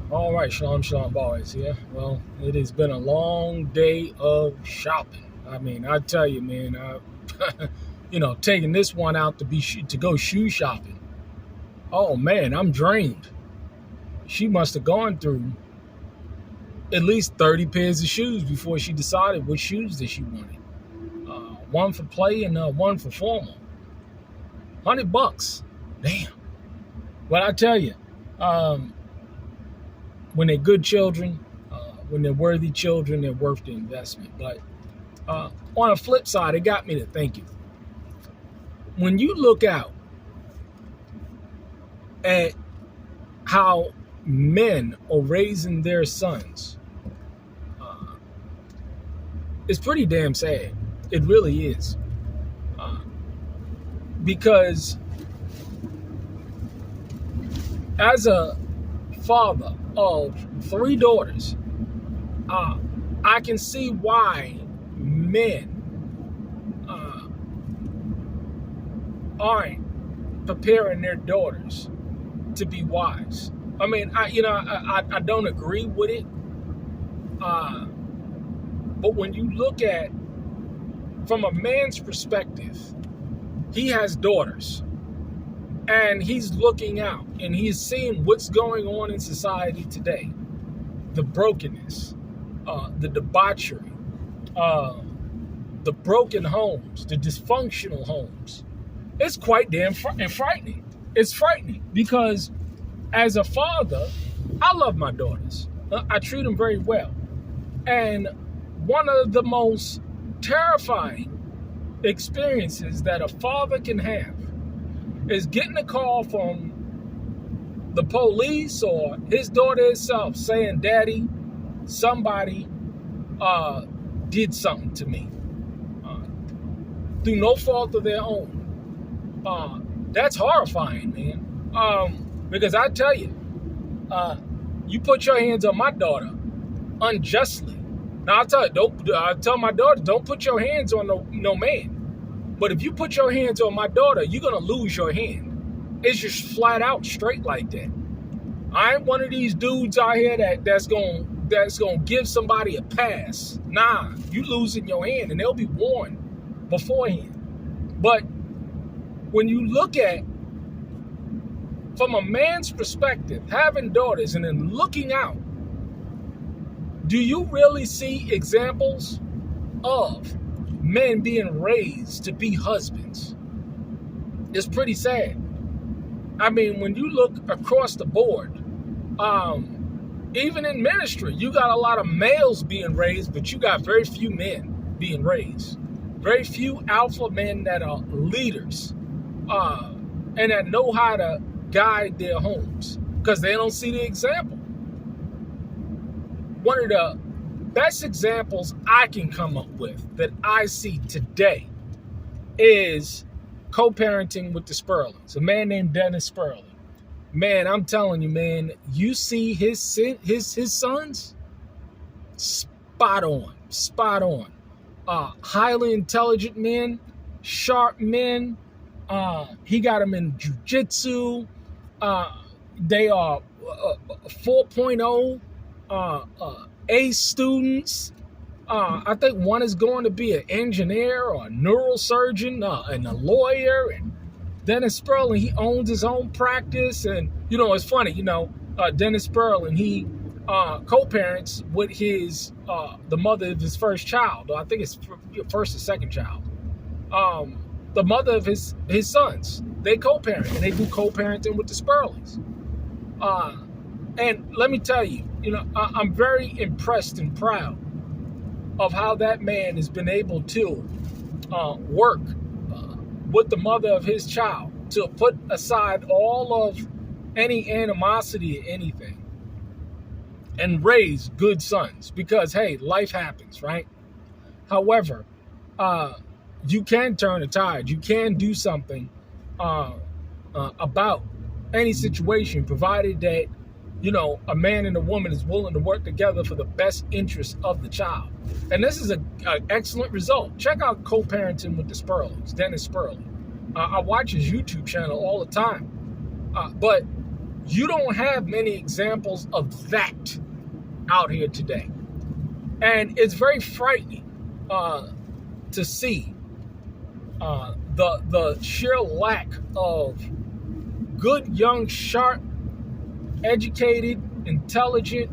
All right, Shalom boys. Yeah, well, it has been a long day of shopping. I mean, I tell you, man, taking this one out to go shoe shopping. Oh man, I'm drained. She must have gone through at least 30 pairs of shoes before she decided what shoes that she wanted. One for play and one for formal. $100. Damn. But I tell you, um, when they're good children, when they're worthy children, they're worth the investment. But on the flip side, it got me to thinking. When you look out at how men are raising their sons, it's pretty damn sad. It really is. Because as a father of three daughters, I can see why men aren't preparing their daughters to be wives. I mean, I don't agree with it. But when you look at from a man's perspective, he has daughters and he's looking out and he's seeing what's going on in society today. The brokenness, the debauchery, the broken homes, the dysfunctional homes. It's quite damn frightening. It's frightening because as a father, I love my daughters. I treat them very well. And one of the most terrifying experiences that a father can have is getting a call from the police or his daughter herself saying, "Daddy, somebody did something to me through no fault of their own." That's horrifying, man. Because I tell you, you put your hands on my daughter unjustly. Now I tell my daughter, don't put your hands on no man. But if you put your hands on my daughter, you're gonna lose your hand. It's just flat out straight like that. I ain't one of these dudes out here that's gonna give somebody a pass. Nah, you losing your hand, and they'll be warned beforehand. But when you look at from a man's perspective, having daughters and then looking out, do you really see examples of men being raised to be husbands? It's pretty sad. I mean, when you look across the board, even in ministry, you got a lot of males being raised, but you got very few men being raised. Very few alpha men that are leaders and that know how to guide their homes because they don't see the example. One of the best examples I can come up with that I see today is co-parenting with the Sperlings. A man named Dennis Sperling. Man, I'm telling you, man, you see his sons, spot on. Highly intelligent men, sharp men. He got them in jiu-jitsu. They are 4.0 A students. I think one is going to be an engineer or a neurosurgeon and a lawyer. And Dennis Sperling, he owns his own practice. And, it's funny, Dennis Sperling, he co-parents with the mother of his first child. I think it's first or second child. The mother of his sons. They co-parent, and they do co-parenting with the Sperlings. And let me tell you, I'm very impressed and proud of how that man has been able to work with the mother of his child to put aside all of any animosity or anything and raise good sons because, hey, life happens, right? However, you can turn a tide. You can do something about any situation, provided that, a man and a woman is willing to work together for the best interest of the child. And this is an excellent result. Check out co-parenting with the Sperlings, Dennis Sperling. I watch his YouTube channel all the time. But You don't have many examples of that out here today. And it's very frightening to see the sheer lack of good, young, sharp, educated, intelligent,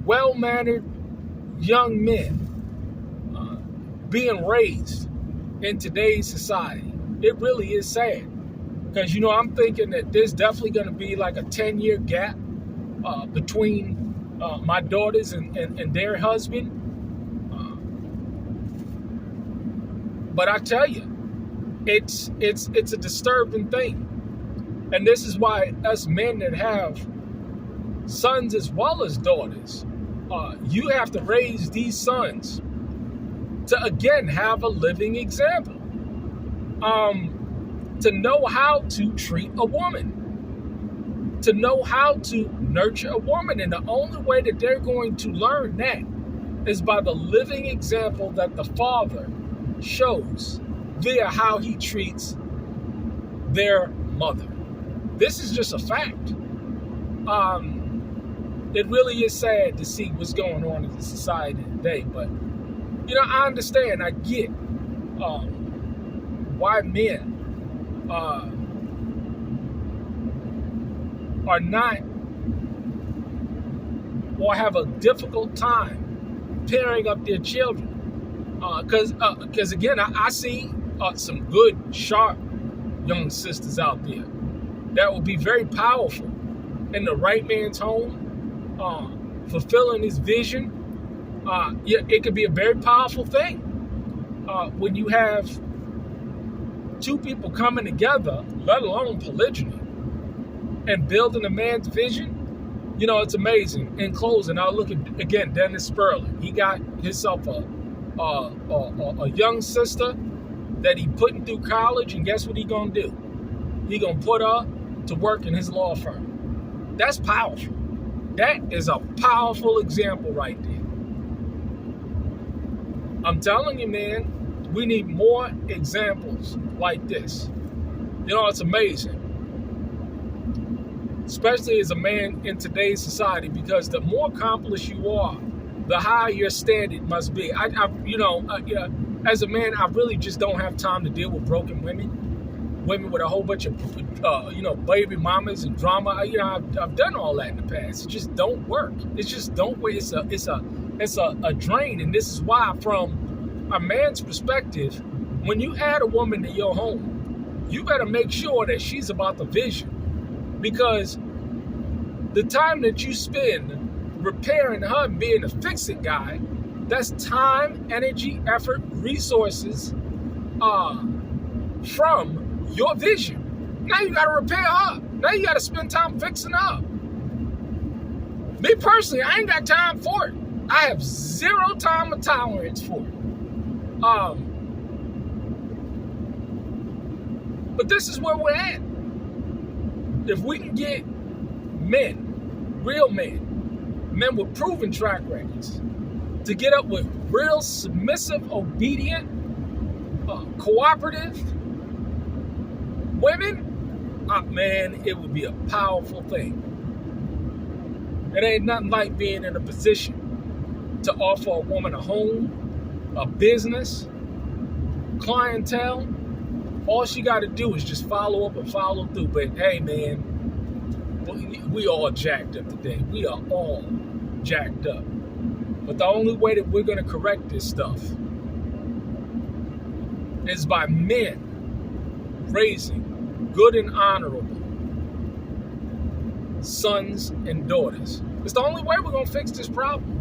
well-mannered young men being raised in today's society. It really is sad. Because, I'm thinking that there's definitely going to be like a 10-year gap between my daughters and their husband. But I tell you, it's a disturbing thing. And this is why us men that have sons as well as daughters, you have to raise these sons to, again, have a living example. To know how to treat a woman, to know how to nurture a woman. And the only way that they're going to learn that is by the living example that the father shows via how he treats their mother. This is just a fact. It really is sad to see what's going on in the society today. But, I understand, I get why men are not, or have a difficult time pairing up their children. Because again, I see some good, sharp young sisters out there that will be very powerful in the right man's home, fulfilling his vision. It could be a very powerful thing when you have two people coming together, let alone polygyny, and building a man's vision. It's amazing. In closing, I'll look at, again, Dennis Sperling. He got himself a young sister that he putting through college, and guess what he gonna do? He gonna put her to work in his law firm. That's powerful. That is a powerful example right there. I'm telling you, man, we need more examples like this. It's amazing. Especially as a man in today's society, because the more accomplished you are, the higher your standard must be. As a man, I really just don't have time to deal with broken women with a whole bunch of, baby mamas and drama. I've done all that in the past. It just don't work. It just don't work. It's a drain. And this is why, from a man's perspective, when you add a woman to your home, you better make sure that she's about the vision. Because the time that you spend repairing her and being a fix-it guy, that's time, energy, effort, resources from your vision. Now you got to repair her. Now you got to spend time fixing her. Me personally, I ain't got time for it. I have zero time or tolerance for it. But this is where we're at. If we can get men, real men with proven track records, to get up with real submissive, obedient, cooperative women, man, it would be a powerful thing. It ain't nothing like being in a position to offer a woman a home, a business, clientele. All she got to do is just follow up and follow through. But hey, man, we all jacked up today. We are all jacked up. But the only way that we're going to correct this stuff is by men raising good and honorable sons and daughters. It's the only way we're going to fix this problem.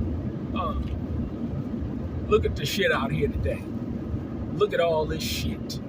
Look at the shit out here today. Look at all this shit.